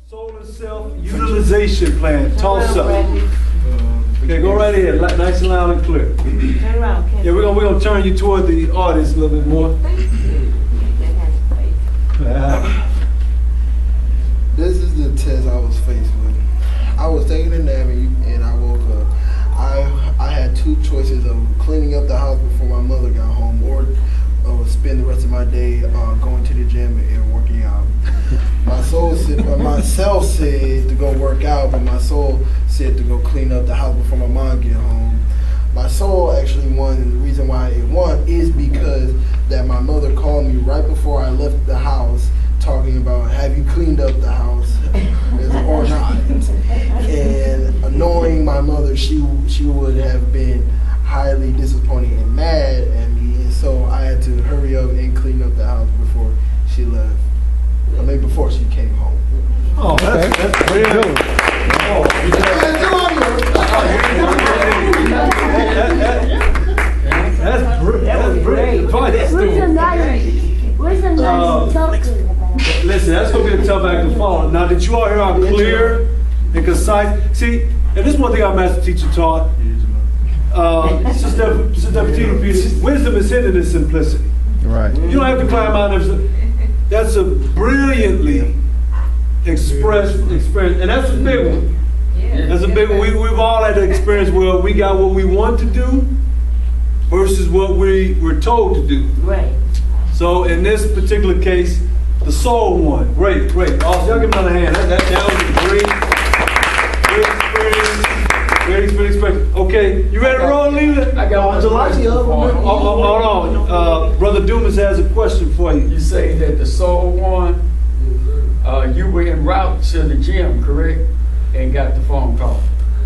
Solar self-utilization plan, Tulsa. Okay, go right ahead, nice and loud and clear. Turn around, Ken. Yeah, we're gonna turn you toward the audience a little bit more. This is the test I was faced with. I was taking a nap and I woke up. I had two choices of cleaning up the house before my mother got home, or spend the rest of my day going to the gym and working out. Myself said to go work out, but my soul said to go clean up the house before my mom get home. My soul actually won, and the reason why it won is because that my mother called me right before I left the house, talking about, have you cleaned up the house or not? And knowing my mother, she would have been highly disappointed and mad at me, and so I had to hurry up and clean up the house before she left. I mean, before she came home. Oh, that's really good. That's brilliant. Where's the nice talking about? Listen, that's gonna be a tough act to follow. Now, did you all hear how clear and concise? See, and this is one thing our master teacher taught. Sister Peter, wisdom is hidden in simplicity. Right. You don't have to climb out. That's a brilliantly expressed experience, and that's a big one. That's a big one. We've all had the experience where we got what we want to do versus what we were told to do. Right. So in this particular case, the soul one. Great. Also, y'all give me another hand. That was a great experience. Okay, you ready to roll, Leland? I got one. Hold on. Brother Dumas has a question for you. You say that the soul one, you were en route to the gym, correct? And got the phone call.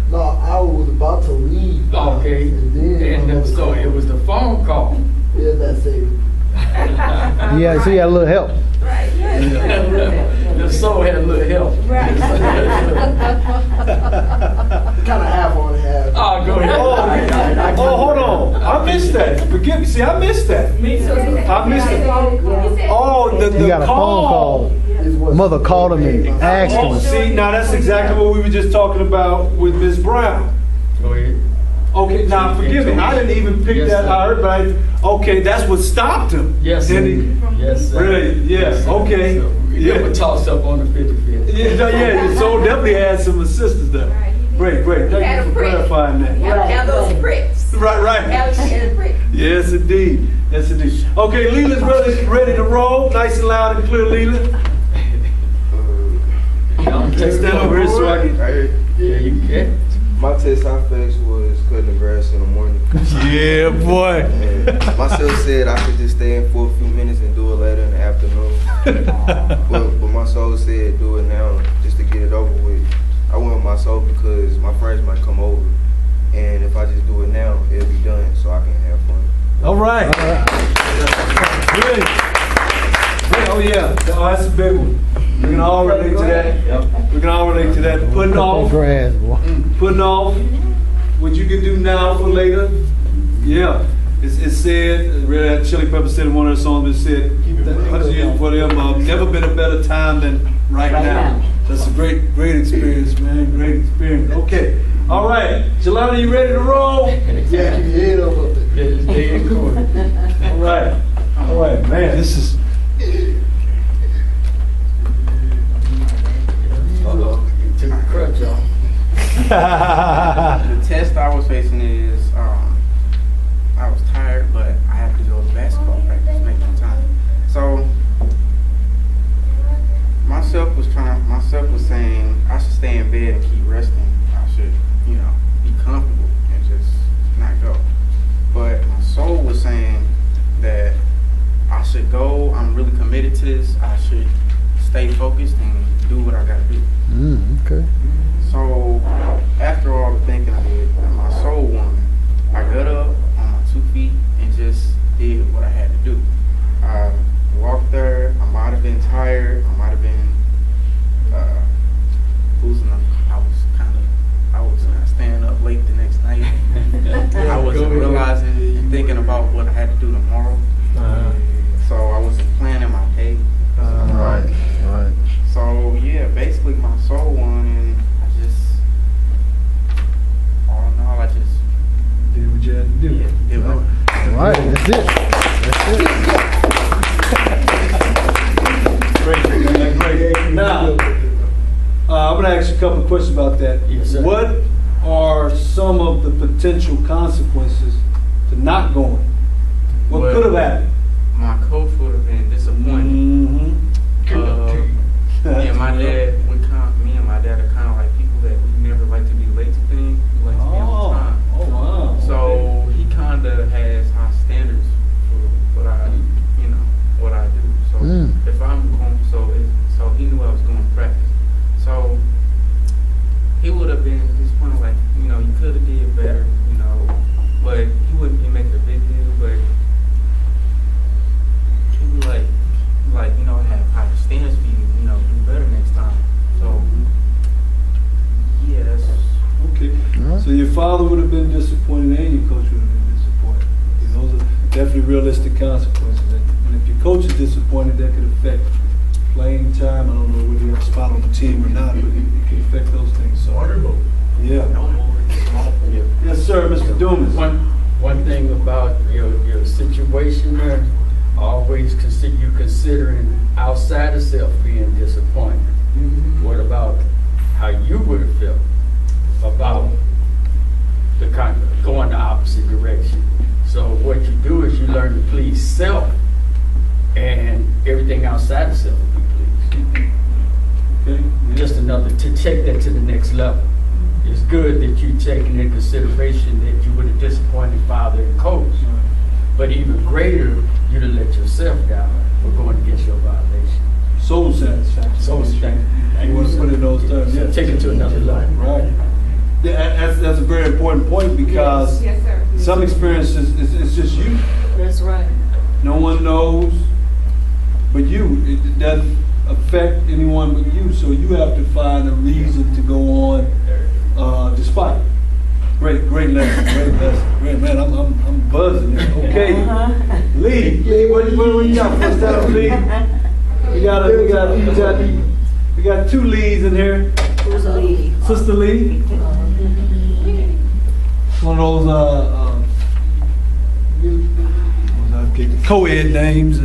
No, I was about to leave. Okay. And so it was the phone call. Yeah, that's it. Yeah, so you got a little help. The soul had a little help. Kind of half on half. Oh, go ahead. Hold on. I missed that. Forgive me. See, I missed that. I missed it. Oh, You the got a phone call. Mother called him and asked Oh, him. see, now that's exactly what we were just talking about with Ms. Brown. Go ahead. Okay, now forgive me. I didn't even pick that out, but okay, that's what stopped him. Yes, sir. Yes, sir. Really? Yes. Okay. So we got tossed up on the 55th. Yeah. So definitely had some assistance there. Great. Thank you for clarifying that. Have those pricks. Right. Have the pricks. Yes, indeed. Okay, Leland's ready to roll. Nice and loud and clear, Leland. Take that over here so I can. Right here. Yeah, you can. My test I faced was cutting the grass in the morning. Yeah, boy. And myself said I could just stay in for a few minutes and do it later in the afternoon. but my soul said do it now just to get it over with. I went with my soul because my friends might come over. And if I just do it now, it'll be done so I can have fun. All right. Good. Oh, yeah. Oh, that's a big one. We can all relate to that. We can all relate to that. Putting off what you can do now for later. Yeah. It's said, Red Hot Chili Peppers said in one of their songs, it said, keep that 100 years for them. Never been a better time than right now. That's a great experience, man. Great experience. Okay. All right. Jelani, you ready to roll? Yeah, keep your head up there. All right, man. This is. You took the crutch off. The test I was facing is I was tired, but I had to go to basketball practice, make my time. So myself was saying I should stay in bed and keep resting. I should, be comfortable and just not go. But my soul was saying that I should go. I'm really committed to this. I should stay focused and do what I gotta do. Okay. So after all the thinking I did, my soul won. I got up on my 2 feet and just did what I had to do. I walked there. I might have been tired. I might have been losing. I was kind of staying up late the next night. I wasn't realizing, thinking about what I had to do tomorrow. So I wasn't planning my day. Right. So yeah, basically my I'm gonna ask you a couple of questions about that. Yes, sir. What are some of the potential consequences to not going? What Well, could have happened? My coach would have been disappointed. Mm-hmm. Me and my dad are kind of like people that we never like to be late to things. We like to be on time. Oh, wow. So he kind of has high standards for what I do. So if I'm going, so he knew I was going to practice. So he would have been disappointed, like, you could have did better, but he wouldn't be making a big deal, but he'd be like, I have higher standards for you, do better next time. So yeah, that's. Okay. So your father would have been disappointed and your coach would have been disappointed. Those are definitely realistic consequences. And if your coach is disappointed, that could affect playing time. I don't know whether you have a spot on the team or not, but it could affect those things. So, yeah. Yes, sir, Mr. Dumas. One thing about your situation there, always considering outside of self being disappointed. What about how you would have felt about the kind of going the opposite direction? So what you do is you learn to please self, and everything outside of self will be pleased. Okay. Yeah. Just another to take that to the next level. It's good that you taking into consideration that you would have disappointed father and coach, but even greater, you'd have let yourself down for going against your violation. Soul satisfaction. So You want to put it in those terms. Yeah. take it to another level. Right. Yeah, that's a very important point because Yes, sir. some experiences it's just you. That's right. No one knows but you. It doesn't affect anyone but you. So you have to find a reason to go on despite. Great lesson. Great lesson. Great, man. I'm buzzing. Okay. Lee, what you got for us down, Lee? We got two Lees in here. Who's a lady? Sister Lee. One of those co-ed names.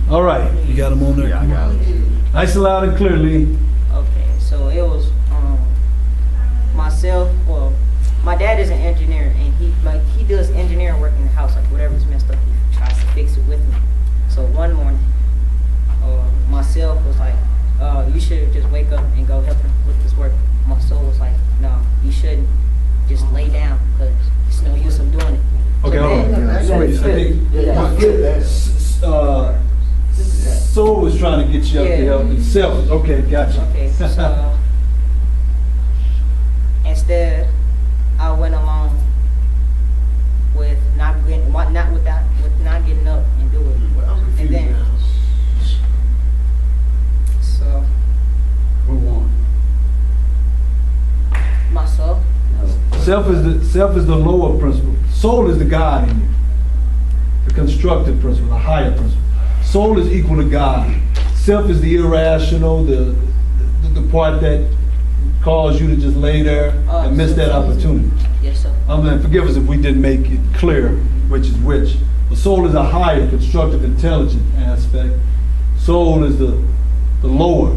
All right, you got them on there. Yeah, I got it. Nice and loud and clear, Lee. Okay, so it was myself. Well, my dad is an engineer, and he does engineering work in the house. Like whatever's messed up, he tries to fix it with me. So one morning, myself was like, "You should just wake up and go help him with this work." My soul was like, "No, you shouldn't. Just lay down, because it's no use of doing it." Okay, hold on. I think Soul was trying to get you up to help himself. Okay, gotcha. Okay, so instead, I went along with not getting up and do it. And then, so Who won? myself. Self is the lower principle. Soul is the God in you. The constructive principle, the higher principle. Soul is equal to God. Self is the irrational, the part that caused you to just lay there and miss that opportunity. Yes, sir. Forgive us if we didn't make it clear which is which. The soul is a higher, constructive, intelligent aspect. Soul is the lower,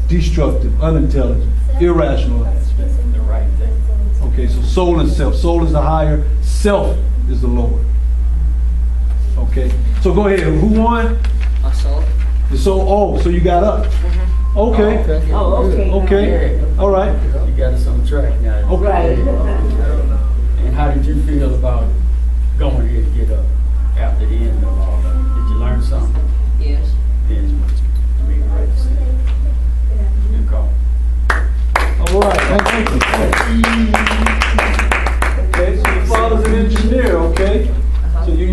destructive, unintelligent, irrational aspect. The right thing. Okay, so soul and self. Soul is the higher, self is the lower. Okay, so go ahead. Who won? Myself. The soul. So you got up. Okay. Oh, okay. Okay. All right. You got us on track now. Okay. And how did you feel about going here to get up after the end of all that? Did you learn something? Yes. Yes. You made the right decision. Good call. All right. Thank you. Okay, so your father's an engineer. Okay. So you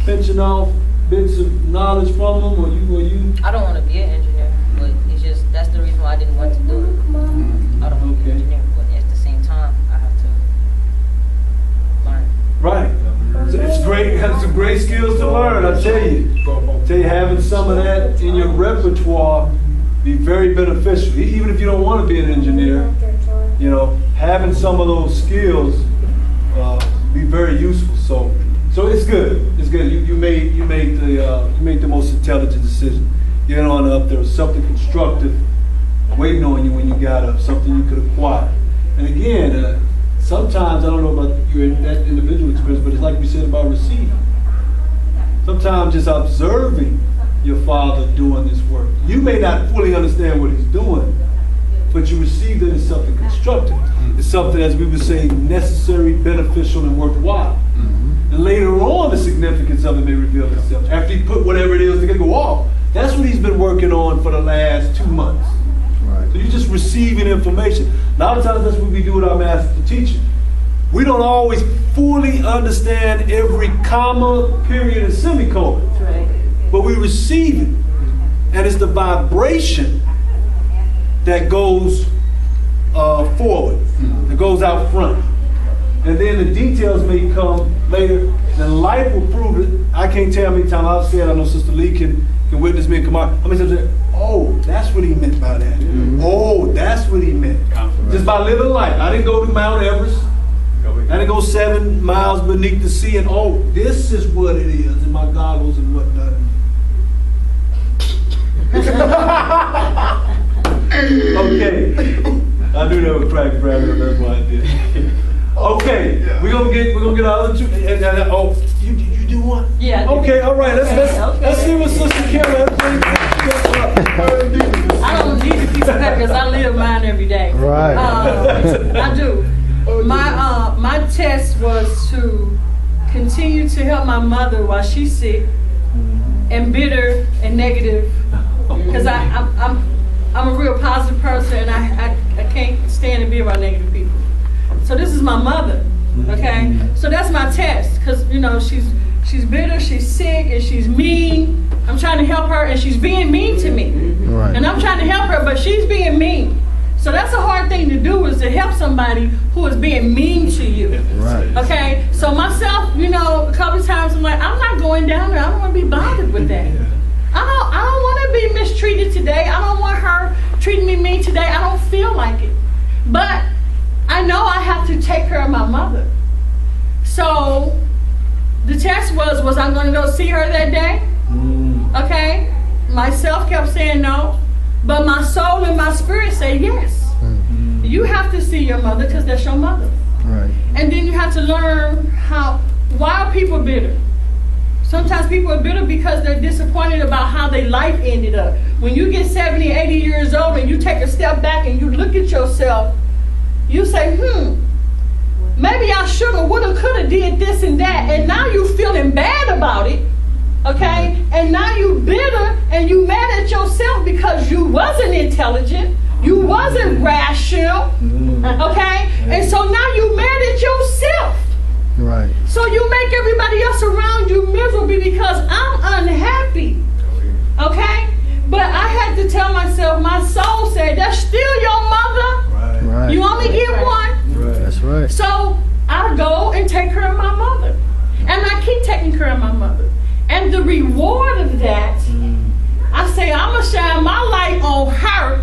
pinching off bits of knowledge from him, or you? I don't want to be an engineer, but it's just that's the reason why I didn't want to do it. I don't want to be an engineer, but at the same time, I have to learn. Right. It's great. Have some great skills to learn. I tell you, having some of that in your repertoire be very beneficial. Even if you don't want to be an engineer, having some of those skills be very useful. So it's good. It's good. You made the most intelligent decision. Getting on up there was something constructive waiting on you when you got something you could acquire. And again, sometimes, I don't know about that individual experience, but it's like we said about receiving. Sometimes just observing your father doing this work. You may not fully understand what he's doing, but you receive it as something constructive. It's something, as we would say, necessary, beneficial, and worthwhile. And later on, the significance of it may reveal itself. After he put whatever it is together, go, oh, that's what he's been working on for the last 2 months. Right. So you're just receiving information. A lot of times that's what we do with our master teacher. We don't always fully understand every comma, period, and semicolon. Right. But we receive it. And it's the vibration that goes forward, that goes out front. And then the details may come later. Then life will prove it. I can't tell how many times I've said, I know Sister Lee can witness me and come out. How many times I said, oh, that's what he meant by that. Oh, that's what he meant. Just by living life. I didn't go to Mount Everest. I didn't go 7 miles beneath the sea and, oh, this is what it is, and my goggles and whatnot. Okay. I knew that was practice, that's why I did. Okay, we're gonna get our other two. Oh, you do one? Yeah. Okay, all right. Let's see what Sister Kara. I don't need to keep track because I live mine every day. Right. I do. My test was to continue to help my mother while she's sick and bitter and negative, because I'm a real positive person and I can't stand to be around negative people. So this is my mother, okay? So that's my test, because you know she's bitter, she's sick, and she's mean. I'm trying to help her, and she's being mean to me. Right. And I'm trying to help her, but she's being mean. So that's a hard thing to do, is to help somebody who is being mean to you. Right. Okay? So myself, you know, a couple of times I'm like, I'm not going down there. I don't want to be bothered with that. I don't want to be mistreated today. I don't want her treating me mean today. I don't feel like it. But I know I have to take care of my mother. So the test was I going to go see her that day? Okay? Myself kept saying no. But my soul and my spirit say yes. You have to see your mother because that's your mother. Right. And then you have to learn why are people bitter? Sometimes people are bitter because they're disappointed about how their life ended up. When you get 70, 80 years old and you take a step back and you look at yourself, you say, maybe I shoulda, woulda, coulda did this and that. And now you feeling bad about it. Okay? And now you bitter and you mad at yourself because you wasn't intelligent. You wasn't rational. Okay? And so now you mad at yourself. Right. So you make everybody else around you miserable because I'm unhappy. Okay? But I had to tell myself, my soul said, that's still your mother. Right. You only get one. That's right. So I go and take care of my mother. And I keep taking care of my mother. And the reward of that, I say, I'm going to shine my light on her.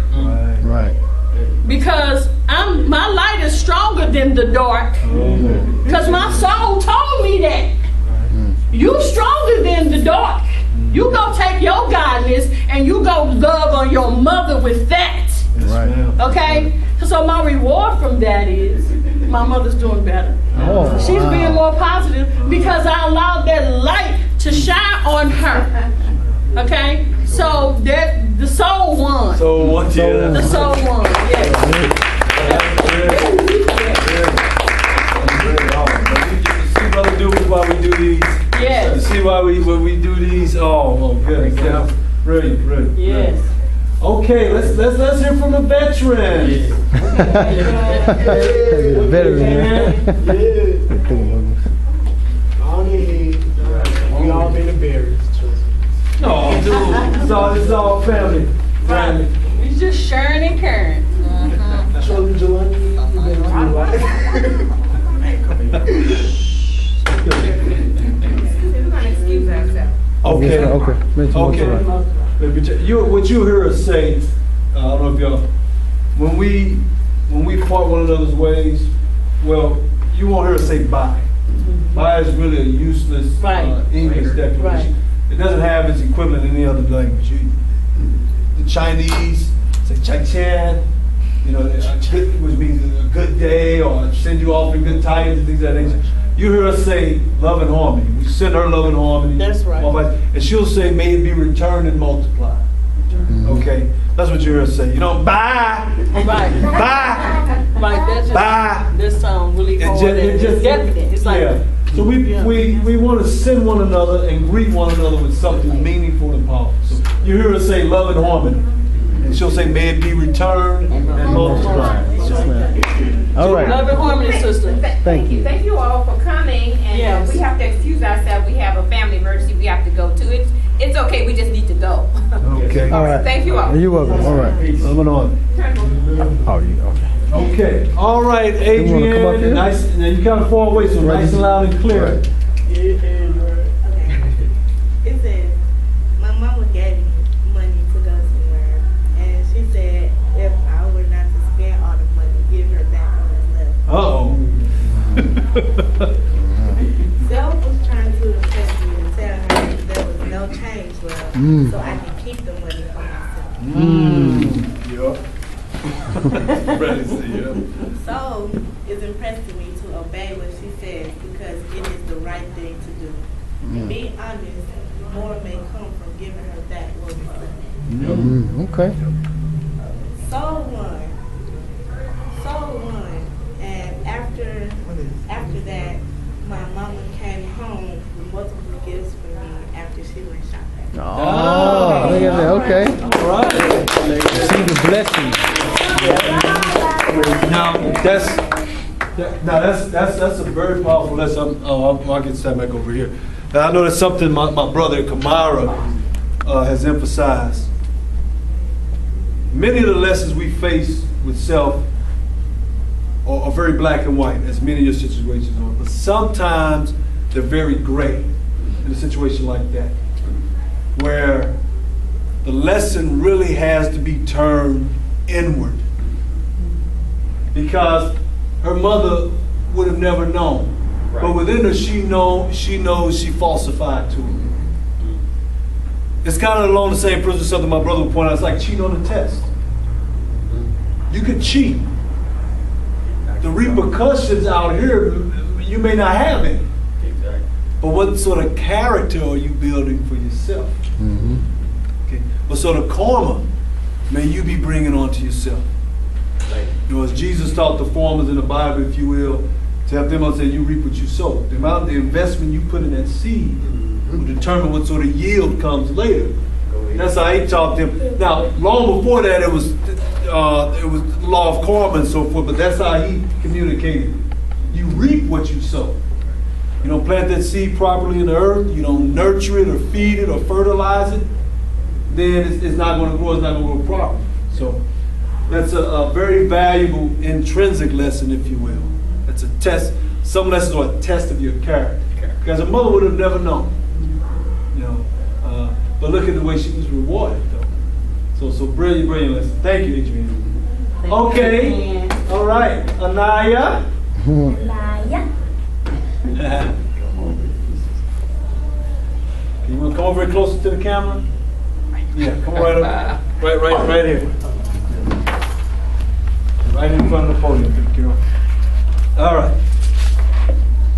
Right. Because my light is stronger than the dark. Because my soul told me that. You stronger than the dark. You go take your godliness and you go love on your mother with that. Right. Okay? So my reward from that is my mother's doing better. Oh, She's wow. being more positive because I allowed that light to shine on her. Okay? So that the soul won. So what? Yeah. The soul won. Yes. See, brother, do why we do these. Yes. You see why we do these. Oh, good. Yeah. Brilliant. Yes. Okay, let's hear from the veteran. Veteran. We all been embarrassed. No, dude, it's all family. Family. It's just sharing and caring. Shirley Jelani, you been through life. Okay. Okay. Okay. What you hear us say, I don't know if y'all, when we part one another's ways, well, you won't hear us say bye. Bye is really a useless English declaration. Right. It doesn't have its equivalent in any other language. The Chinese say Chai-Chan, you know, which means a good day, or send you off in good tidings and things of that nature. You hear us say love and harmony. We send her love and harmony. That's right. And she'll say, may it be returned and multiplied. Okay? That's what you hear us say. You know, bye. Right. Bye. Right, that's Bye. this sound really hard. It just, It's definite. It's like, yeah. So we want to send one another and greet one another with something meaningful and powerful. So you hear her say love and harmony. And she'll say, may it be returned and multiplied. All right. love and harmony, sister. Thank you. Thank you all for coming, and Yes. we have to excuse ourselves. We have a family emergency we have to go to. It's okay, we just need to go. Okay. All right. Thank you all. You're welcome. All right. Love and harmony. Oh, you okay? Okay. All right, You wanna come up Adrian. here? Nice. Now you kind of far away, so Right. nice and loud and clear. Right. It says, my mama gave me money to go somewhere, and she said if I were not to spend all the money, give her back what's left. Self was trying to impress me and tell her there was no change left, so I can keep the money for myself. Yup. Ready to see you. So it's impressing me to obey what she says because it is the right thing to do. And being honest, more may come from giving her back what was left. Okay. Soul won. And after that, my mama came home with multiple gifts for me after she went shopping. Oh, look at that. Okay. All right. See the blessings. Now that's a very powerful lesson. I'll get that back over here. Now I know that's something my brother Kamara has emphasized. Many of the lessons we face with self are very black and white, as many of your situations are. But sometimes they're very gray in a situation like that, where the lesson really has to be turned inward. Because her mother would have never known. Right. But within her, she knows she falsified to him. It's kind of along the same principle, something my brother would point out. It's like cheating on a test. You could cheat. The repercussions out here, you may not have any. Exactly. But what sort of character are you building for yourself? Okay. What sort of karma may you be bringing onto yourself? You know, as Jesus taught the farmers in the Bible, if you will, to have them say, you reap what you sow. The amount of the investment you put in that seed will determine what sort of yield comes later. That's how he taught them. Now, long before that, it was the law of karma and so forth, but that's how he communicated. You reap what you sow. You don't plant that seed properly in the earth, you don't nurture it or feed it or fertilize it, then it's not going to grow, it's not going to grow properly. So that's a very valuable intrinsic lesson, if you will. That's a test. Some lessons are a test of your character. Because a mother would have never known. You know, but look at the way she was rewarded, though. So brilliant lesson. Thank you, Adrian. Okay. All right. Anaya. Anaya. You want to come over here closer to the camera? Yeah, come right up. Right here. Right in front of the podium, Carol. All right.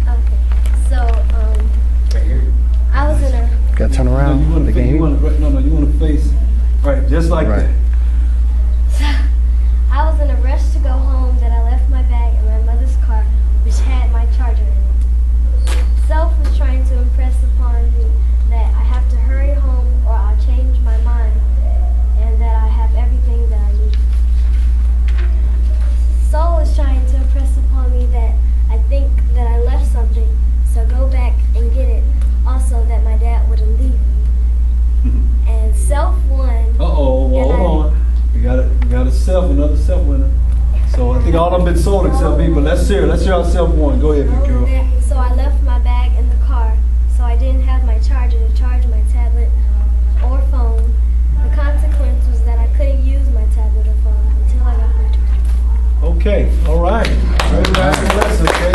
Okay. So, I was in a. Got to turn around. You want The to game. you want to face right, just like Right. that. I was in a rush to go home that I left my bag in my mother's car, which had my charger in it. Self was trying to impress upon me that I have to hurry home or I'll change my mind, and that I have everything that I need. Soul was trying to impress upon me that I think that I left something, so go back and get it. Also, that my dad wouldn't leave me. And self won. Uh-oh, And hold on. We got another self winner. So I think all of them been sold except me, but let's hear our self one. Go ahead, Carol. So I left my bag in the car, so I didn't have my charger to charge my tablet or phone. The consequence was that I couldn't use my tablet or phone until I got my charger. Okay, all right. Very nice lesson, okay?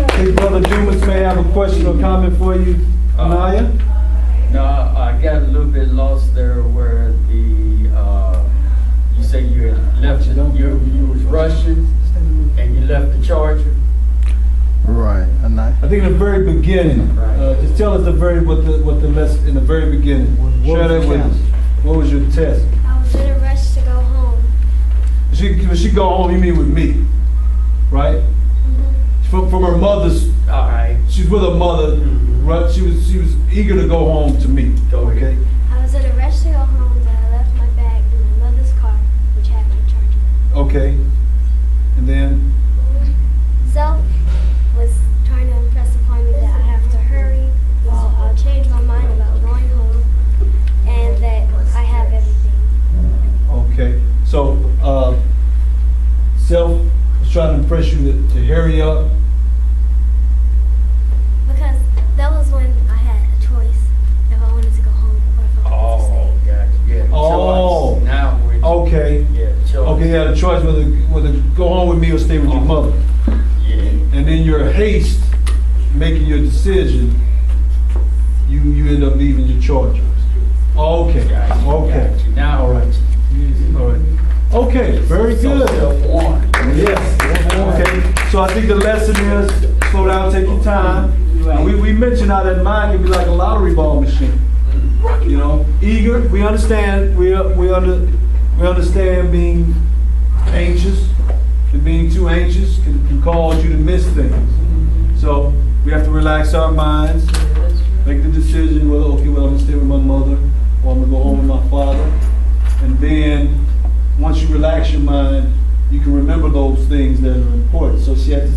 I think Brother Dumas may have a question or comment for you, Anaya. No, I got a little bit lost there where the think in the very beginning, just tell us what the lesson in the very beginning. Share that with us. What was your test? I was in a rush to go home. When she go home, you mean with me, right? From her mother's. All right. She's with her mother, right? She was eager to go home to me. Okay. I was in a rush to go home, but I left my bag in my mother's car, which had my charger. Okay. And then. Self was trying to impress upon me that I have to hurry, or I'll change my mind about going home, and that I have everything. Okay. So, self was trying to impress you to hurry up. Because that was when I had a choice if I wanted to go home or if I wanted to stay. Gotcha. Yeah. Oh. Choice. Now we're. Okay. Yeah. Choice. Okay, you had a choice whether go home with me or stay with your mother. Yeah. And in your haste, making your decision, you end up leaving your charger. Okay. Gotcha. Okay. Gotcha. Now. All right. All right. Okay. Very good. Yes. Okay. So I think the lesson is slow down, take your time. We mentioned how that mind can be like a lottery ball machine. You know, eager. We understand. We understand being anxious. And being too anxious can cause you to miss things. So we have to relax our minds, make the decision whether, okay, well, I'm gonna stay with my mother or I'm gonna go home with my father. And then once you relax your mind, you can remember those things that are important. So she had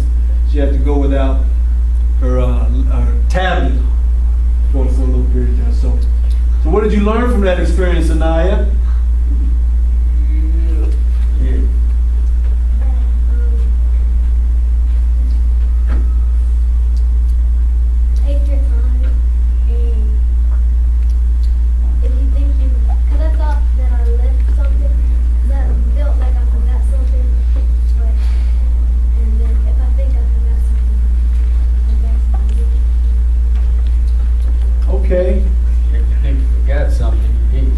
to go without her tablet for a little period of time. So what did you learn from that experience, Anaya? Yeah. Take your time, and if you think because I thought that I left something, that I felt like I forgot something, and then if I think I forgot something, Okay. If you think you forgot something, you did.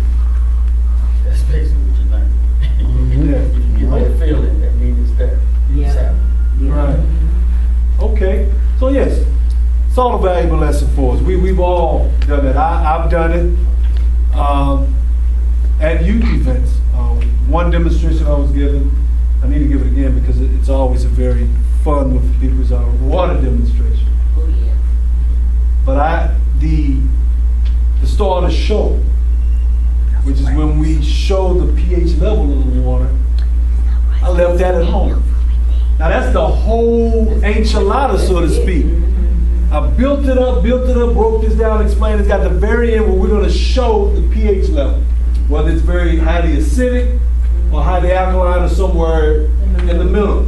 That's basically what you learned. If you get that feeling, that means it's there. It's happening. Right. Okay. So yes, it's all a valuable lesson for us. We've all done it. I've done it at youth events. One demonstration I was given, I need to give it again because it's always a very fun with people, is our water demonstration. Oh, yeah. But the start of the show, which is when we show the pH level of the water, I left that at home. Now that's the whole enchilada, so to speak. I built it up, broke this down, explained it's got the very end where we're going to show the pH level, whether it's very highly acidic or highly alkaline or somewhere in the middle.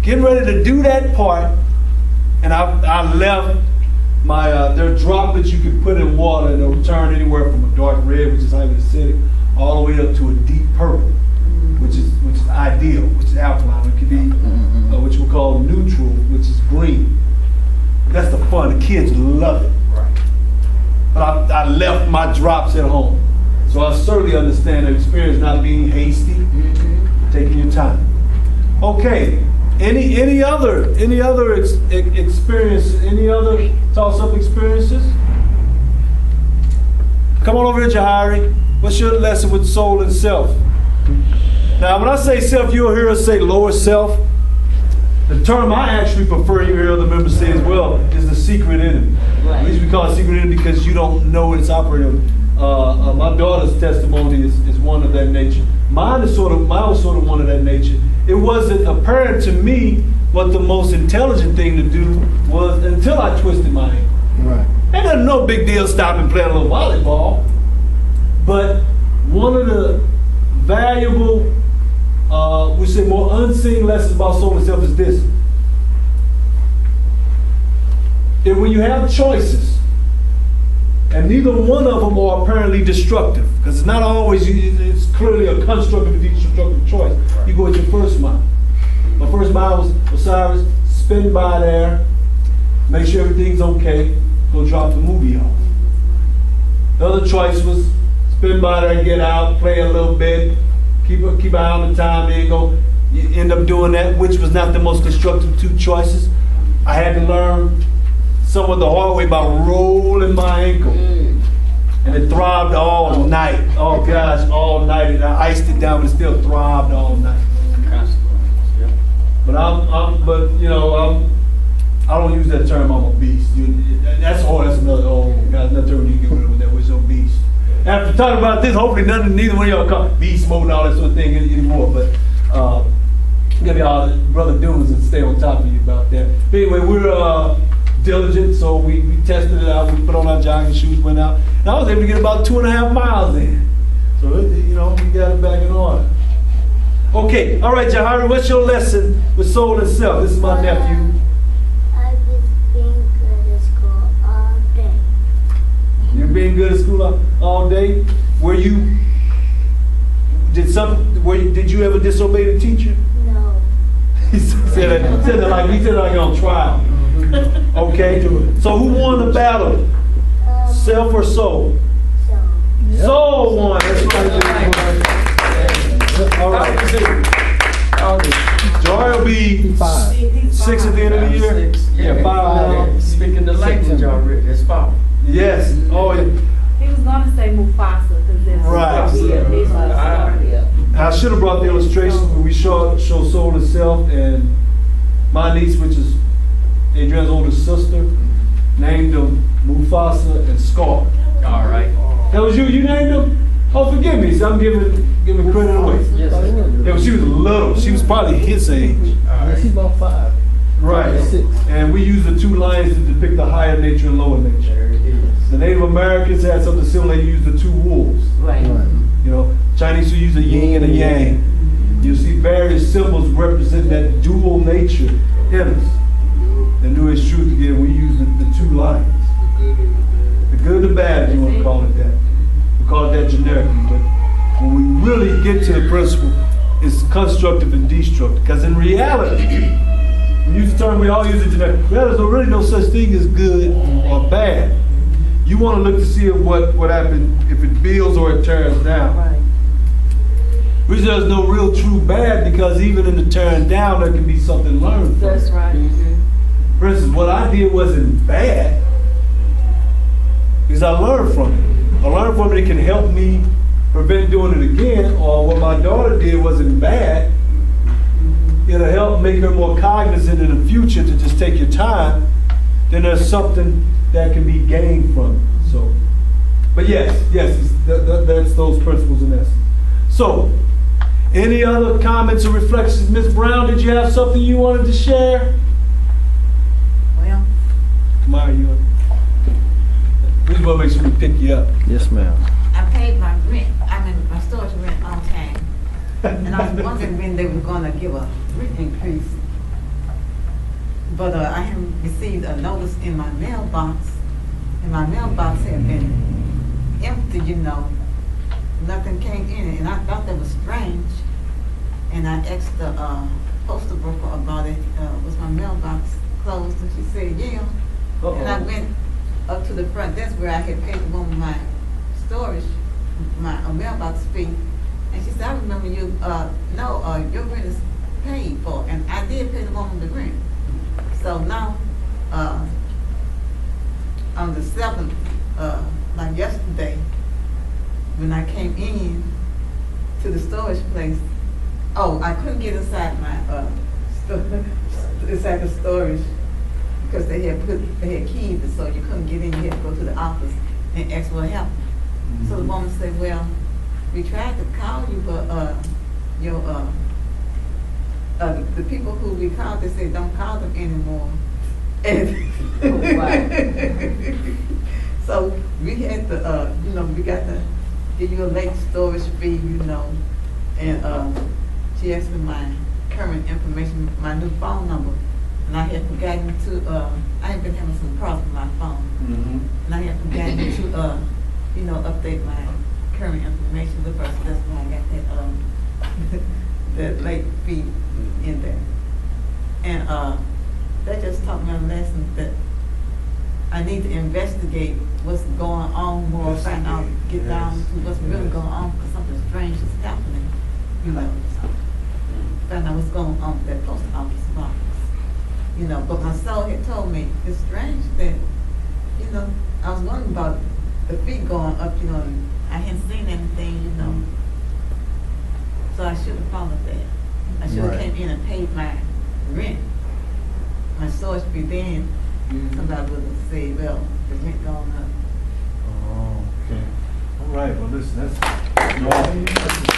Getting ready to do that part, and I left my, there are droplets you can put in water and it'll turn anywhere from a dark red, which is highly acidic, all the way up to a deep purple, which is ideal, which is alkaline. It could be what you would call neutral, which is green. That's the fun. The kids love it. Right. But I left my drops at home. So I certainly understand the experience, not being hasty, taking your time. Okay. Any other experience? Any other toss-up experiences? Come on over here, Jahari. What's your lesson with soul and self? Now, when I say self, you'll hear us say lower self. The term I actually prefer, you hear other members say as well, is the secret enemy. Right. At least we call it secret enemy because you don't know what it's operating on. My daughter's testimony is one of that nature. Mine was sort of one of that nature. It wasn't apparent to me what the most intelligent thing to do was until I twisted my ankle. Right. And there's no big deal stopping playing a little volleyball. But one of the valuable, we say more unseen lessons about soul and self is this. If when you have choices, and neither one of them are apparently destructive, because it's not always, it's clearly a constructive and destructive choice. You go with your first mind. My first mind was Osiris, spin by there, make sure everything's okay, go drop the movie off. The other choice was spin by there, get out, play a little bit, keep an eye on the time, there you go. You end up doing that, which was not the most constructive two choices. I had to learn somewhat the hard way by rolling my ankle. And it throbbed all night. Oh gosh, all night. And I iced it down, but it still throbbed all night. But I don't use that term. I'm a beast. That's another term you get rid of that was a beast. After talking about this, hopefully neither one of y'all call beast mode and all that sort of thing anymore. But maybe our brother Dunes and stay on top of you about that. But anyway, we're diligent, so we tested it out. We put on our jogging shoes, went out, and I was able to get about 2.5 miles in. So we got it back in order. Okay, all right, Jahari, what's your lesson with soul and self? This is my nephew. I've been being good at school all day. You're being good at school all day. Did you ever disobey the teacher? No. He said that like on trial. Okay. So who won the battle? Self or soul? So. Soul won. That's right. All right. Joy will be 6 at the end of the year. Yeah, 5 now. Speaking the language already, it's 5. Yes. Oh, yeah. He was gonna say Mufasa because it's Right. I should have brought the illustrations where we show soul and self, and my niece, which is Adrian's older sister, named them Mufasa and Scar. All right. That was you? You named them? Oh, forgive me. So I'm giving credit away. Yes. Yeah, when she was little. She was probably his age. She's about 5. Right. 6. And we use the 2 lions to depict the higher nature and lower nature. There it is. The Native Americans had something similar. They used the 2 wolves. Right. Chinese who use a yin and a yang. You see various symbols representing that dual nature in us. The New Age truth again, we use the 2 lions. The good and the bad, if you want to call it that. We call it that generically, but when we really get to the principle, it's constructive and destructive. Because in reality, we use the term, we all use it generic. Well, there's really no such thing as good or bad. You want to look to see what happens, if it builds or it tears down. Right. Which there's no real true bad, because even in the tearing down, there can be something learned from. That's right. For instance, what I did wasn't bad, because I learned from it. I learned from it, it can help me prevent doing it again, or what my daughter did wasn't bad. It'll help make her more cognizant in the future to just take your time. Then there's something that can be gained from it. So, but yes, that's those principles in essence. So, any other comments or reflections? Ms. Brown, did you have something you wanted to share? Well, Kamara, we just want to make sure we pick you up. Yes, ma'am. I paid my rent, my storage rent on time. And I was wondering when they were gonna give a rent increase. But I haven't received a notice in my mailbox. And my mailbox had been empty, Nothing came in it, and I thought that was strange. And I asked the postal broker about it. Was my mailbox closed? And she said, yeah. Uh-oh. And I went up to the front desk where I had paid the woman my storage, my mailbox fee. And she said, I remember you, your rent is paid for. And I did pay the woman the rent. So now, on the 7th, like yesterday, when I came in to the storage place, I couldn't get inside my inside the storage because they had keys, so you couldn't get in. You had to go to the office and ask for help. So the woman said, "Well, we tried to call you, but the people who we called, they said don't call them anymore." And so we had to, we got to give you a late storage fee, and she asked me my current information, my new phone number, and I had forgotten to, I had been having some problems with my phone, and I had forgotten to, update my current information with her, so that's why I got that, that late fee in there. And that just taught me a lesson that I need to investigate what's going on more, find out, get down to what's really going on, because something strange is happening, Find out what's going on with that post office box, you know, but my soul had told me, it's strange that, you know, I was wondering about the fee going up, you know, and I hadn't seen anything, you know. So I should have followed that. I should have Right. came in and paid my rent. My source fee then, somebody would have said, well, the rent going up. Oh, okay. All right, well, listen, that's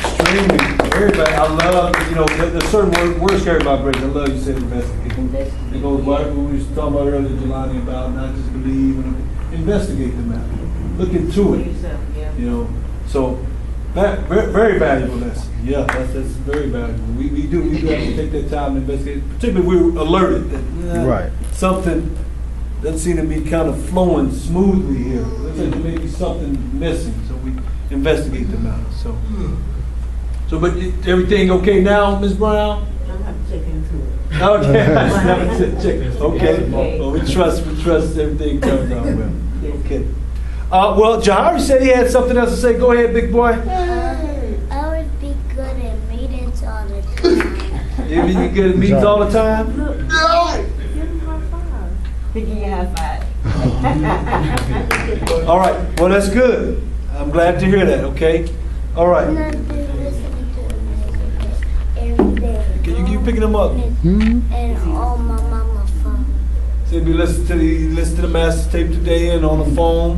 extremely, very bad. I love, you know, there's certain words carried by grace. I love you said investigate. It goes back to what we was talking about earlier, Jelani, about not just believe and investigate the matter. Look into it, you know. So, very valuable lesson. Yeah, that's very valuable. We do have to take that time to investigate, particularly if we're alerted that Right. something doesn't seem to be kind of flowing smoothly here. Looks like there may be something missing, so we investigate the matter. But everything okay now, Ms. Brown? I'm gonna have to check into it. Okay. Okay. Well, we trust everything comes out well. Okay. Well, Jahari said he had something else to say. Go ahead, big boy. I would be good at meetings all the time. You be good at meetings all the time? Give me a high five. All right. Well, that's good. I'm glad to hear that. Okay. All right. And I've been listening to the music every day. Can you keep picking them up? And on my mama's phone. So he'll be listening to the master's tape today and on the phone,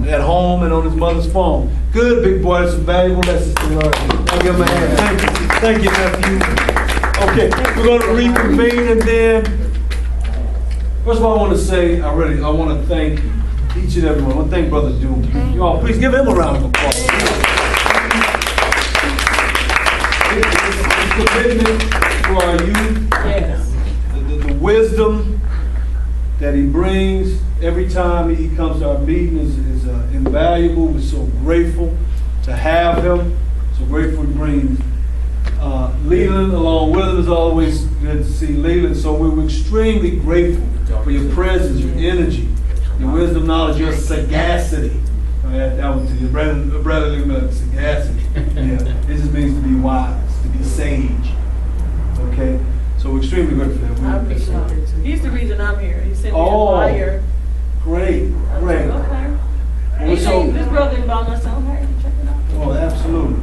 at home and on his mother's phone. Good, big boy. That's some valuable lessons to learn. I'll give him a hand. Thank you, nephew. Okay, we're going to reconvene and then. First of all, I want to say, I want to thank each and every one. I want to thank Brother Doom. You all, please give him a round of applause. His commitment for our youth, Yes. the wisdom that he brings every time he comes to our meeting is invaluable. We're so grateful to have him. So grateful he brings Leland along with him. It's always good to see Leland. So we're extremely grateful for your presence, your energy, your wisdom, knowledge, your sagacity. That one to you, brother, sagacity. Yeah, it just means to be wise, to be sage. Okay, so we're extremely grateful for I that. appreciate it too. He's the reason I'm here. He sent me a Oh, flyer. Great, I was great. like, okay. Well, He so- said this brother involved us. I'm here. Check it out. Oh, absolutely.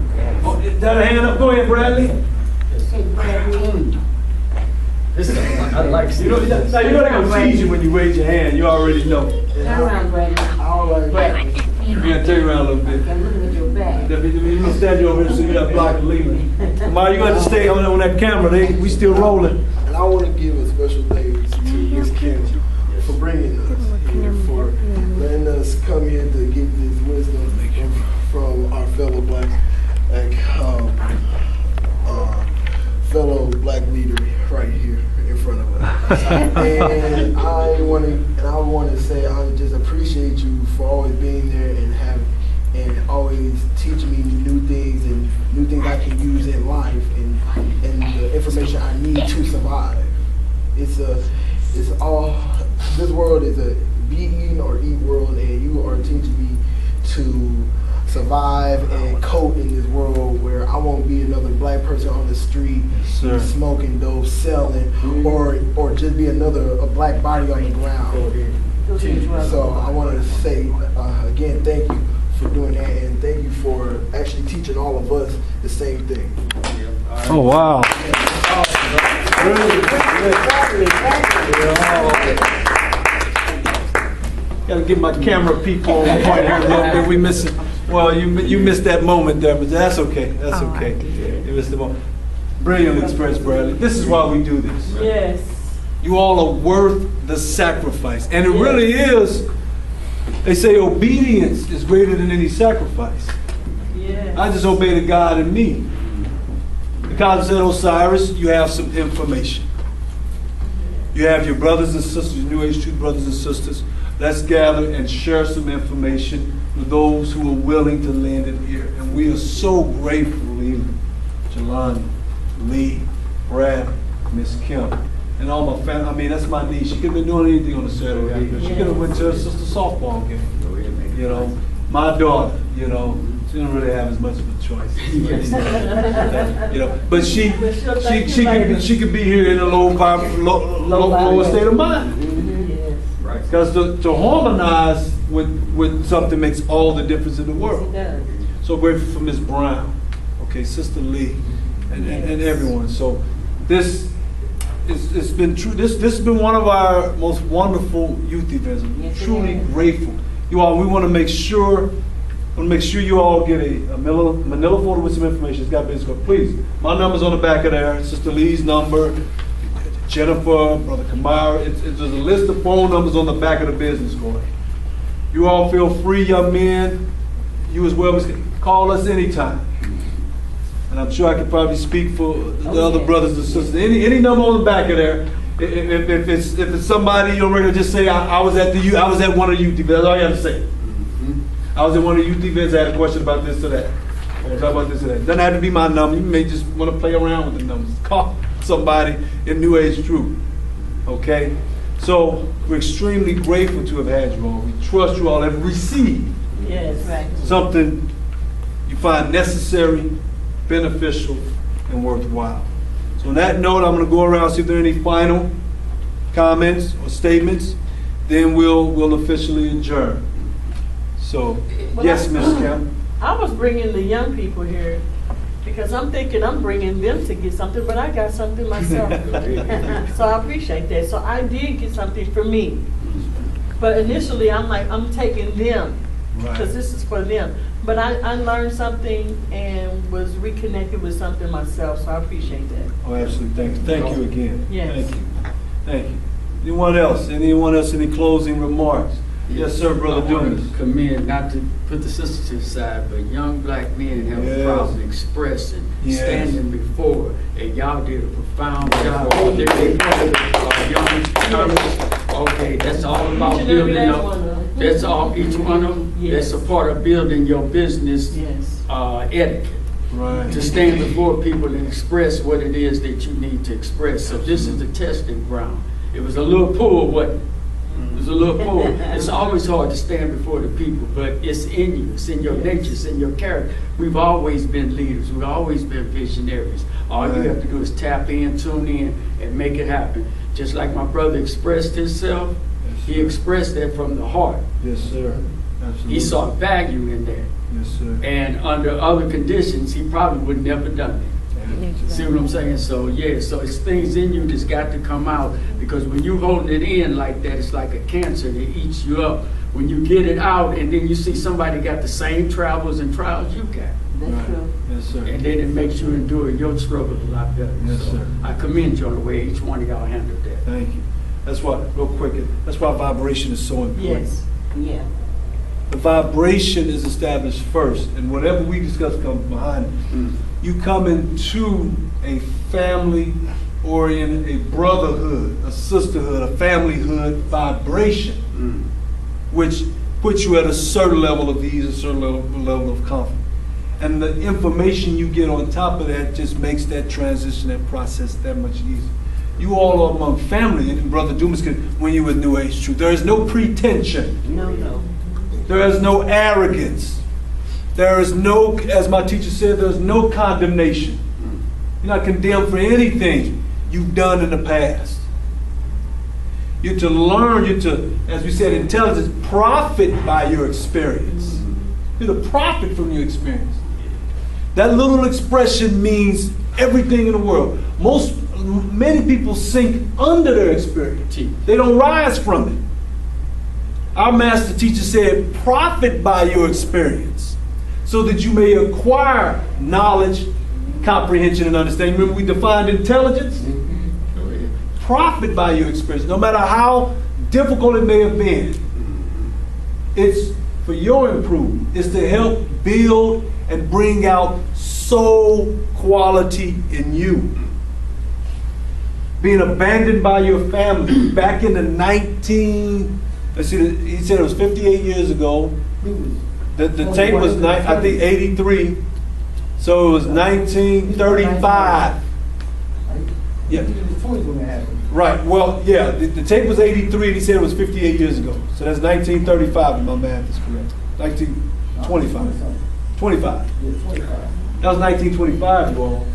Oh, is that a hand up? Go ahead, Bradley. Listen, I'd like to see. You know they're gonna tease you when you raise your hand. You already know. Turn around, Brady. All right. Brady. You're gonna turn around a little bit. I'm looking at your back. Let me stand you over here so you're not blocking Leland. Ma, you got to stay on that camera. We still rolling. And I want to give a special thanks to Ms. Kim for bringing us here, for letting us come here to get this wisdom from our fellow black leader right here in front of us. And I want to say I just appreciate you for always being there and always teaching me new things I can use in life and the information I need to survive. It's all, this world is a be eaten or eat world, and you are teaching me to survive and cope in this world where I won't be another black person on the street smoking dope, selling, or just be a black body on the ground. So I want to say again, thank you for doing that, and thank you for actually teaching all of us the same thing. Oh, wow. Got to get my camera people on point here a little bit. We missing. Well, you missed that moment there, but that's okay. That's okay. You missed the moment. Brilliant experience, Bradley. This is why we do this. Yes. You all are worth the sacrifice, and it really is. They say obedience is greater than any sacrifice. Yes. I just obey the God in me. Because said, Osiris, you have some information. You have your brothers and sisters, your New Age Truth brothers and sisters. Let's gather and share some information with those who are willing to lend an ear. And we are so grateful, Leland, Jelani, Lee, Brad, Miss Kim, and all my family. I mean, that's my niece. She could have been doing anything on a Saturday. She could have went to her sister's softball game. You know, my daughter, you know. She don't really have as much of a choice. You know, but she could be here in a lower state of mind. Yes. Because to harmonize with something makes all the difference in the world. It does. So grateful for Ms. Brown, okay, Sister Lee, and everyone. So this it's been true. This has been one of our most wonderful youth events. I'm Yes, it truly has. grateful. You all, we want to make sure you all get a manila folder with some information. It's got business card. Please, my number's on the back of there. Sister Lee's number, Jennifer, Brother Kamara. There's a list of phone numbers on the back of the business card. You all feel free, young men. You as well, call us anytime. And I'm sure I could probably speak for the other brothers and sisters. Any number on the back of there. If it's somebody you don't regularly, just say I was at one of the youth events. That's all you have to say. I was at one of the youth events. I had a question about this or that. Or talk about this or that. Doesn't have to be my number. You may just want to play around with the numbers. Call somebody in New Age Truth. Okay. So we're extremely grateful to have had you all. We trust you all have received Yes, right. something you find necessary, beneficial, and worthwhile. So on that note, I'm going to go around, see if there are any final comments or statements. Then we'll officially adjourn. So, yes, Ms. Kemp. I was bringing the young people here because I'm thinking I'm bringing them to get something, but I got something myself. So I appreciate that. So I did get something for me. But initially, I'm taking them because this is for them. But I learned something and was reconnected with something myself, so I appreciate that. Oh, absolutely. Thank you again. Yes. Thank you. Anyone else? Any closing remarks? Yes, sir, Brother I want Dumas. to commend, not to put the sisters to the side, but young black men have a problem expressing, standing before, and y'all did a profound job. Young churches, okay, that's all about building up. That's all, each one of them. That's a part of building your business etiquette. Right. To stand before people and express what it is that you need to express. So this is the testing ground. It was a little pull, wasn't it? It was a little pull. It's always hard to stand before the people, but it's in you. It's in your nature. It's in your character. We've always been leaders. We've always been visionaries. All you have to do is tap in, tune in, and make it happen. Just like my brother expressed himself, he expressed that from the heart. Yes, sir. Absolutely. He saw value in that. Yes, sir. And under other conditions, he probably would never done it. See what I'm saying? So yeah, so it's things in you that's got to come out, because when you holding it in like that, it's like a cancer that eats you up. When you get it out and then you see somebody got the same troubles and trials you got. That's true. Yes, sir. And then it makes you endure your struggle a lot better. Yes, so sir. I commend you on the way each one of y'all handled that. Thank you. That's why, real quick, that's why vibration is so important. Yes. Yeah. The vibration is established first, and whatever we discuss comes behind it. You come into a family-oriented, a brotherhood, a sisterhood, a familyhood vibration, which puts you at a certain level of ease, a certain level of confidence. And the information you get on top of that just makes that transition, that process that much easier. You all are among family, and Brother Dumas can, when you with New Age Truth, there is no pretension. No. There is no arrogance. There is no, as my teacher said, there's no condemnation. You're not condemned for anything you've done in the past. You're to learn, you're to, as we said, intelligence, profit by your experience. You're to profit from your experience. That little expression means everything in the world. Many people sink under their experience. They don't rise from it. Our master teacher said, profit by your experience so that you may acquire knowledge, comprehension, and understanding. Remember, we defined intelligence? Profit by your experience, no matter how difficult it may have been. It's for your improvement. It's to help build and bring out soul quality in you. Being abandoned by your family back in the he said it was 58 years ago. The tape was, I think, 83. So it was 1935. Yeah. Right, well, yeah, the tape was 83 and he said it was 58 years ago. So that's 1935 if my math is correct. 1925. 25. That was 1925, you all.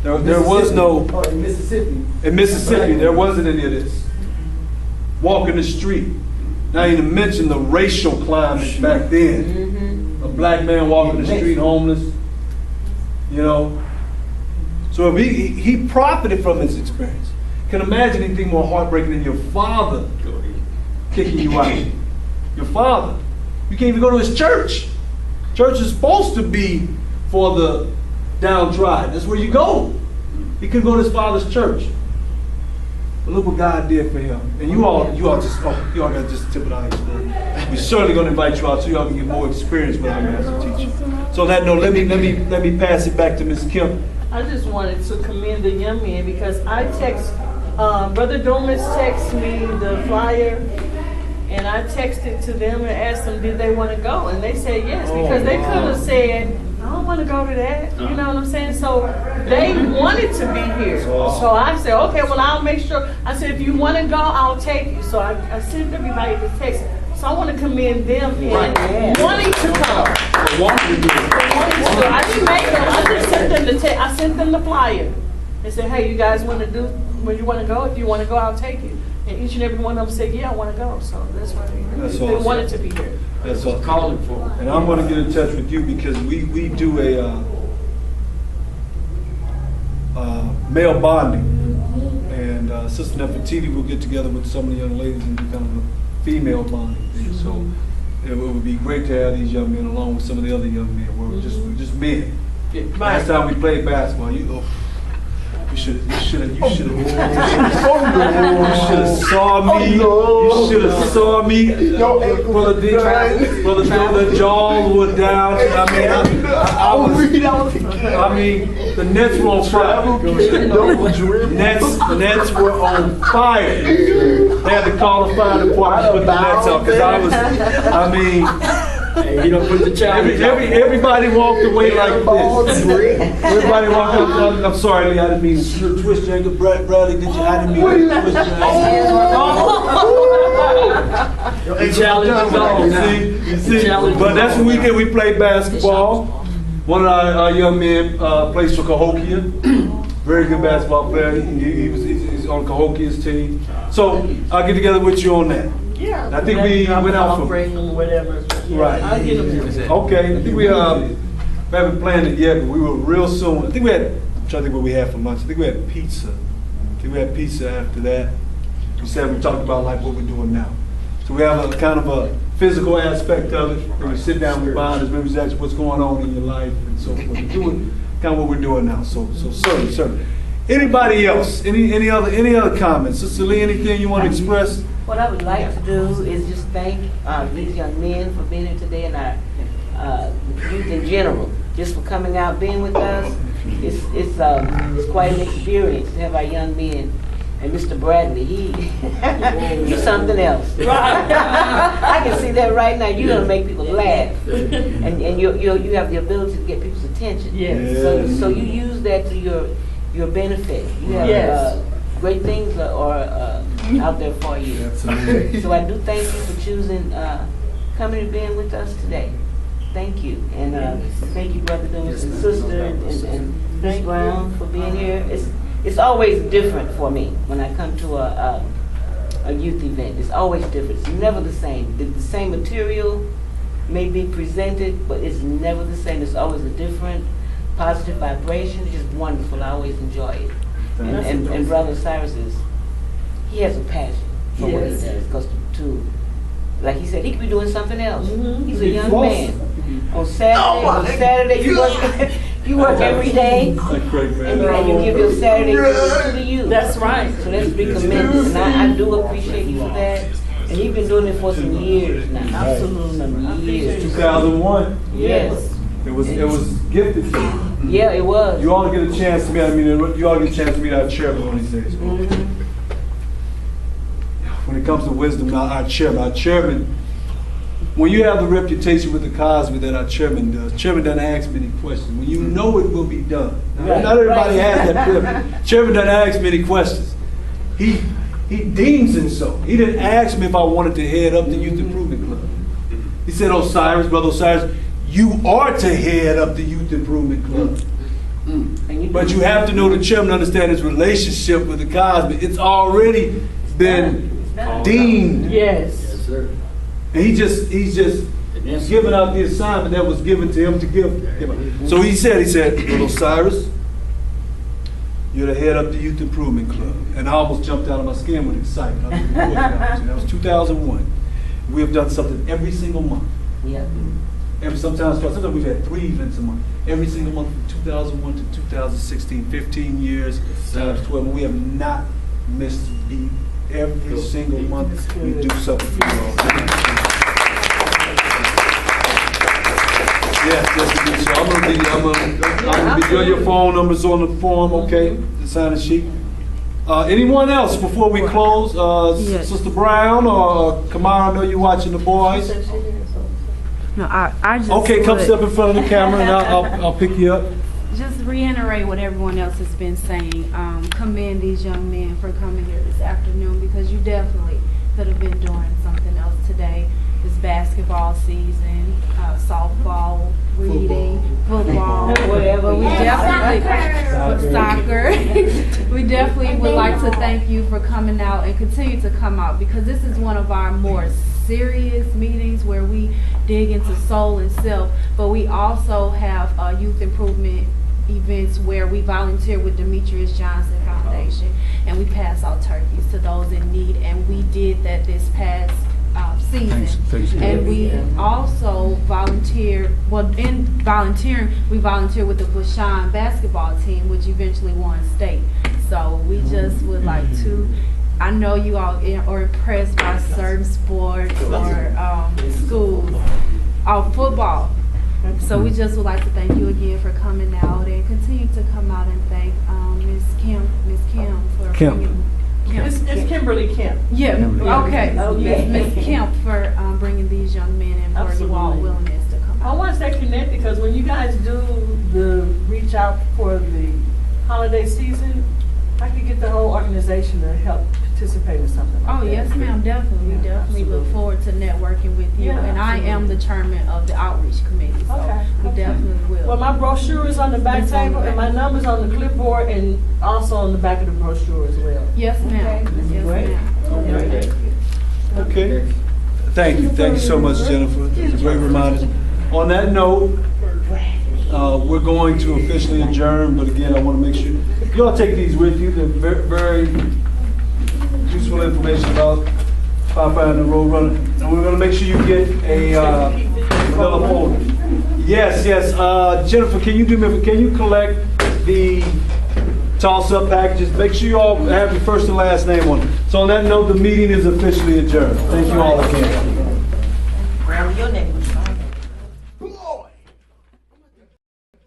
There was no, in Mississippi. in Mississippi, there wasn't any of this. Walking the street. Not even to mention the racial climate back then. A black man walking the street homeless, you know. So if he profited from his experience. Can imagine anything more heartbreaking than your father kicking you out. Your father. You can't even go to his church. Church is supposed to be for the downtrodden. That's where you go. He couldn't go to his father's church. But look what God did for him. And you all got just the tip of the iceberg. We're certainly going to invite you out so y'all can get more experience with our master teacher. So on that note, let me pass it back to Ms. Kim. I just wanted to commend the young men because I text, Brother Domas texted me the flyer, and I texted to them and asked them, did they want to go? And they said yes, because they could have said, I don't want to go to that. You know what I'm saying? So they wanted to be here. So I said, okay, well, I'll make sure. I said, if you want to go, I'll take you. So I sent everybody the text. So I want to commend them in wanting to come. I didn't make them. I just sent them the text. I sent them the flyer. They said, hey, you guys want to do, when you want to go? If you want to go, I'll take you. And each and every one of them said, yeah, I want to go. So that's why they wanted to be here. That's all. Calling for. And I'm going to get in touch with you because we do a male bonding. And Sister Nefertiti will get together with some of the young ladies and do kind of a female bonding thing. So it would be great to have these young men along with some of the other young men. We're just men. Last time we played basketball, you should have saw me. You should have saw me. Brother D, the jaws were down. I mean, the nets were on fire. The nets were on fire. They had to call the fire department to put the nets up because Hey, you don't put the challenge. Everybody walked away like this. Everybody walked up. I'm sorry, Lee, I didn't mean to twist your ankle. Bradley, I didn't mean to twist your ankle. The challenge is on. See? But that's what we did. We played basketball. One of our young men plays for Cahokia. Very good basketball player. He's on Cahokia's team. So I'll get together with you on that. Yeah. I think we went out for bring them whatever. Yeah, right. I'll get them. Okay. I think we haven't planned it yet, but we will real soon. I think we had. I'm trying to think what we had for lunch. I think we had pizza. I think we had pizza after that. We talked about like what we're doing now. So we have a kind of a physical aspect of it. When we sit down, we bond as members, that's what's going on in your life and so forth. We're doing kind of what we're doing now. So certainly. Anybody else? Any other comments? Sister Lee, anything you want to express? What I would like to do is just thank these young men for being here today and our youth in general, just for coming out, being with us. It's quite an experience to have our young men. And Mr. Bradley, he's something else. I can see that right now. You're gonna make people laugh, and you have the ability to get people's attention. Yes. So you use that to your benefit. You have great things are out there for you. Absolutely. So I do thank you for choosing coming and being with us today. Thank you, and thank you, Brother Dumas and Sister and Ms. Brown for being here. It's always different for me when I come to a youth event. It's always different. It's never the same. The same material may be presented, but it's never the same. It's always a different positive vibration. It's just wonderful. I always enjoy it. And Brother Cyrus he has a passion for what he does. Because like he said, he could be doing something else. He's a young man. On Saturday, you work every day, and you give your Saturday to the youth. That's right. So that's to be commended, and I do appreciate you for that. And he's been doing it for some years now. Absolutely, some years. 2001. Yes. It was gifted to you. Yeah, it was. You all get a chance to meet. You all get a chance to meet our chairman one of these days. When it comes to wisdom, our chairman, when you have the reputation with the Cosby that our chairman doesn't ask many questions. When you know it will be done. Not everybody has that privilege. Chairman doesn't ask many questions. He deems it so. He didn't ask me if I wanted to head up the Youth Improvement Club. He said, Brother Osiris, you are to head up the Youth Improvement Club. But you have to know the chairman, understand his relationship with the Cosby. It's already been deemed. Yes. Yes, sir. And he's just giving out the assignment that was given to him to give. So he said, little Cyrus, you're the head up the Youth Improvement Club. And I almost jumped out of my skin with excitement. That was 2001. We have done something every single month. Yeah. Sometimes we've had 3 events a month. Every single month from 2001 to 2016, 15 years, times 12. We have not missed a beat. Every single month we do something for you all. Yes, I'm gonna be your phone numbers on the form, okay? The sign-in sheet. Anyone else before we close? Sister Brown or Kamara, I know you're watching the boys. No, I just Okay, come would step in front of the camera and I'll pick you up. just reiterate what everyone else has been saying. Commend these young men for coming here this afternoon because you definitely could have been doing something else today. It's basketball season, softball, reading, football, whatever. We definitely soccer. We definitely would like to thank you for coming out and continue to come out because this is one of our more serious meetings where we dig into soul and self, but we also have youth improvement events where we volunteer with Demetrius Johnson Foundation and we pass out turkeys to those in need, and we did that this past season. Thanks. And we also volunteer, in volunteering, we volunteer with the Bushine basketball team, which eventually won state. So we just would like to, I know you all are impressed by certain sports or schools, football. So we just would like to thank you again for coming out and continue to come out and thank Miss Kim for bringing. It's Kimberly Kemp. Yeah, okay. Miss Kemp for bringing these young men and for you all willingness to come I out. want to stay connected because when you guys do the reach out for the holiday season, I could get the whole organization to help participate in something like that. Oh, yes, ma'am, definitely. We definitely look forward to networking with you. Yeah, And I am the chairman of the outreach committee, so we definitely will. Well, my brochure is on the back table and my number's on the clipboard and also on the back of the brochure as well. Yes, ma'am. Yes, ma'am. Okay. Thank you so much, Jennifer. It's a great reminder. On that note, we're going to officially adjourn, but again, I want to make sure you all take these with you. They're very, very useful information about Popeye and the Road Runner. And we're going to make sure you get a little folder. Yes. Jennifer, can you collect the toss-up packages? Make sure you all have your first and last name on it. So on that note, the meeting is officially adjourned. Thank you all again. Grab your name.